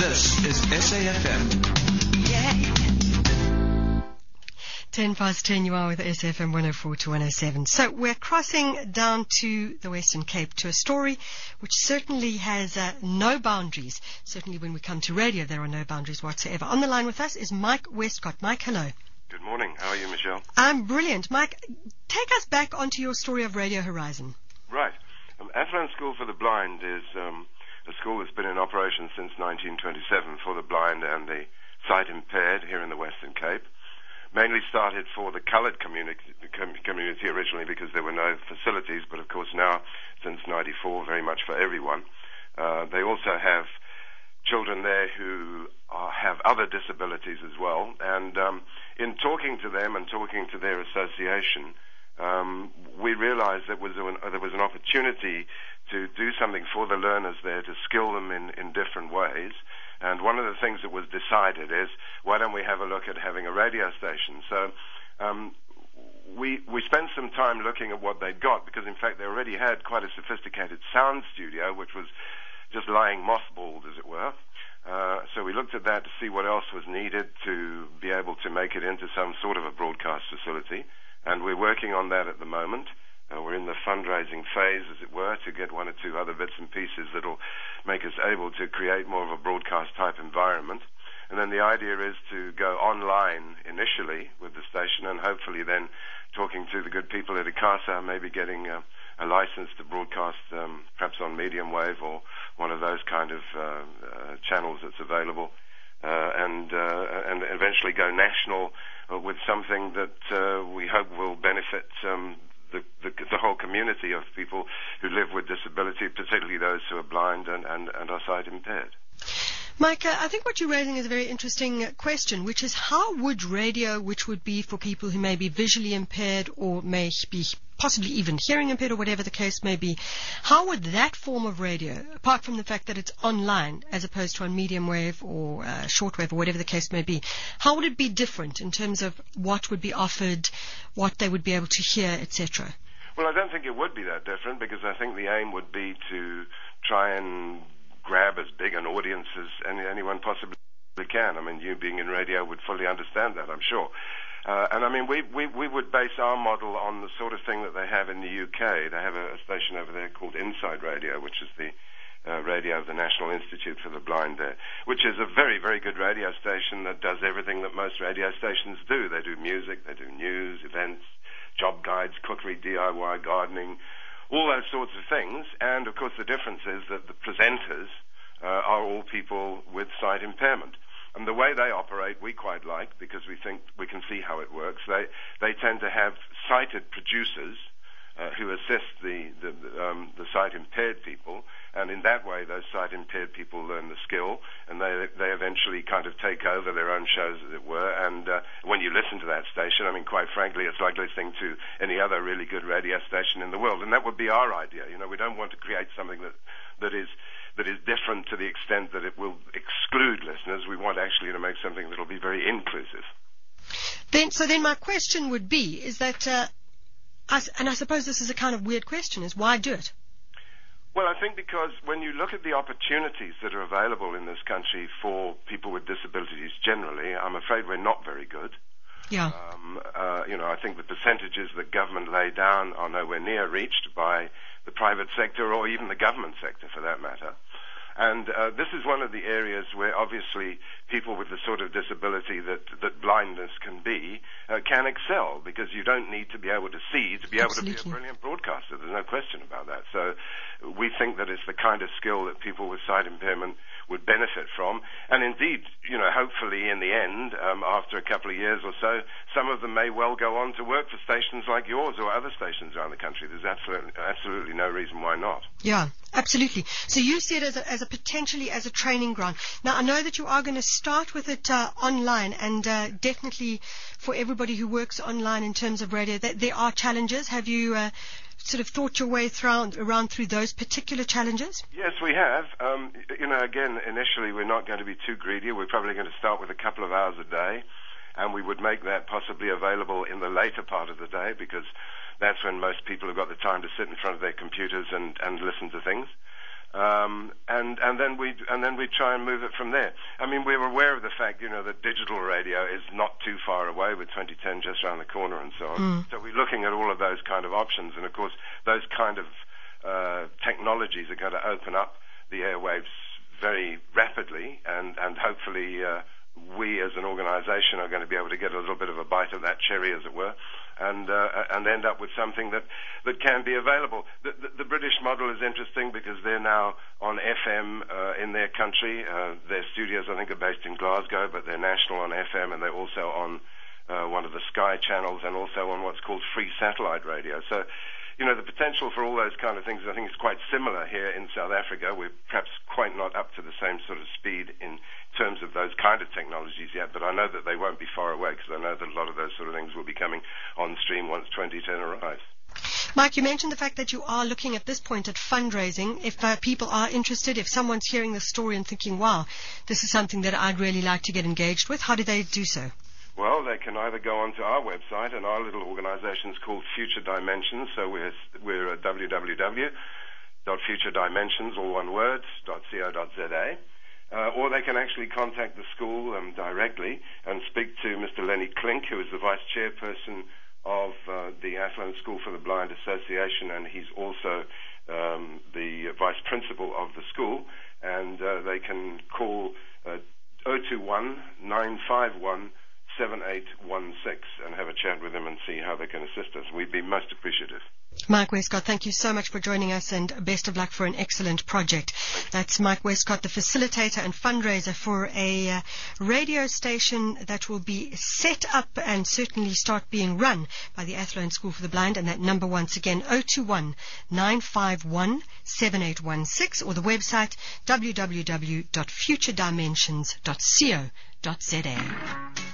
This is SAFM. 10 past 10, you are with SFM 104 to 107. So we're crossing down to the Western Cape to a story which certainly has no boundaries. Certainly when we come to radio, there are no boundaries whatsoever. On the line with us is Mike Westcott. Mike, hello. Good morning. How are you, Michelle? I'm brilliant. Mike, take us back onto your story of Radio Horizon. Right. Athlone School for the Blind is a school that's been in operation since 1927 for the blind and the sight-impaired here in the Western Cape. Mainly started for the coloured community originally because there were no facilities, but of course now, since 94, very much for everyone. They also have children there who have other disabilities as well, and in talking to them and talking to their association, we realized there was an opportunity to do something for the learners there, to skill them in different ways. And one of the things that was decided is, why don't we have a look at having a radio station? So we spent some time looking at what they'd got, because in fact they already had quite a sophisticated sound studio, which was just lying mothballed, as it were. So we looked at that to see what else was needed to be able to make it into some sort of a broadcast facility. And we're working on that at the moment. We're in the fundraising phase, as it were, to get one or two other bits and pieces that'll make us able to create more of a broadcast-type environment. And then the idea is to go online initially with the station, and hopefully then talking to the good people at ICASA, maybe getting a license to broadcast perhaps on medium wave or one of those kind of channels that's available, and eventually go national with something that we hope will benefit the whole community of people who live with disability, particularly those who are blind and are sight impaired. Mike, I think what you're raising is a very interesting question, which is how would radio, which would be for people who may be visually impaired or may be possibly even hearing impaired or whatever the case may be, how would that form of radio, apart from the fact that it's online as opposed to on medium wave or shortwave or whatever the case may be, how would it be different in terms of what would be offered, what they would be able to hear, etc.? Well, I don't think it would be that different, because I think the aim would be to try and grab as big an audience as anyone possibly can. I mean, you being in radio would fully understand that, I'm sure. And I mean, we would base our model on the sort of thing that they have in the UK. They have a station over there called Inside Radio, which is the radio of the National Institute for the Blind there, which is a very, very good radio station that does everything that most radio stations do. They do music, they do news, events, job guides, cookery, DIY, gardening, all those sorts of things. And, of course, the difference is that the presenters are all people with sight impairment. And the way they operate, we quite like, because we think we can see how it works. They tend to have sighted producers who assist the sight-impaired people, and in that way those sight-impaired people learn the skill, and they eventually kind of take over their own shows, as it were. And when you listen to that station, I mean, quite frankly, it's like listening to any other really good radio station in the world, and that would be our idea. You know, we don't want to create something that is different to the extent that it will exclude listeners. We want actually to make something that will be very inclusive. Then my question would be, is that, and I suppose this is a kind of weird question, is why do it? Well, I think because when you look at the opportunities that are available in this country for people with disabilities generally, I'm afraid we're not very good. Yeah. I think the percentages that government lay down are nowhere near reached by the private sector or even the government sector, for that matter. And this is one of the areas where obviously people with the sort of disability that blindness can be can excel, because you don't need to be able to see to be able Absolutely. to be a brilliant broadcaster. There's no question about that. So we think that it's the kind of skill that people with sight impairment would benefit from. And indeed, hopefully in the end, after a couple of years or so, some of them may well go on to work for stations like yours or other stations around the country. There's absolutely no reason why not. Yeah, absolutely. So you see it as a potentially as a training ground. Now, I know that you are going to start with it online, and definitely for everybody who works online in terms of radio, there are challenges. Have you sort of thought your way around through those particular challenges? Yes, we have. Again, initially we're not going to be too greedy. We're probably going to start with a couple of hours a day, and we would make that possibly available in the later part of the day, because that's when most people have got the time to sit in front of their computers and listen to things. and then we try and move it from there. I mean, we're aware of the fact, that digital radio is not too far away, with 2010 just around the corner and so on. So we're looking at all of those kind of options, and of course, those kind of technologies are going to open up the airwaves very rapidly, and hopefully we as an organization are going to be able to get a little bit of a bite of that cherry, as it were, and end up with something that can be available. The British model is interesting because they're now on FM in their country. Their studios, I think, are based in Glasgow, but they're national on FM, and they're also on one of the Sky channels, and also on what's called free satellite radio. So, the potential for all those kind of things, I think, is quite similar here in South Africa. We're perhaps quite not up to the same sort of speed in terms of those kind of technologies yet, but I know that they won't be far away, because I know that a lot of those sort of things will be coming on stream once 2010 arrives. Mike, you mentioned the fact that you are looking at this point at fundraising. If people are interested, if someone's hearing the story and thinking, wow, this is something that I'd really like to get engaged with, how do they do so? Well, they can either go onto our website, and our little organization is called Future Dimensions, so we're at www.futuredimensions, all one word, .co.za. Or they can actually contact the school directly and speak to Mr. Lenny Klink, who is the vice chairperson of the Athlone School for the Blind Association, and he's also the vice principal of the school. And they can call 021-951-7816 and have a chat with them and see how they can assist us. We'd be most appreciative. Mike Westcott, thank you so much for joining us, and best of luck for an excellent project. That's Mike Westcott, the facilitator and fundraiser for a radio station that will be set up and certainly start being run by the Athlone School for the Blind. And that number, once again, 021-951-7816, or the website www.futuredimensions.co.za.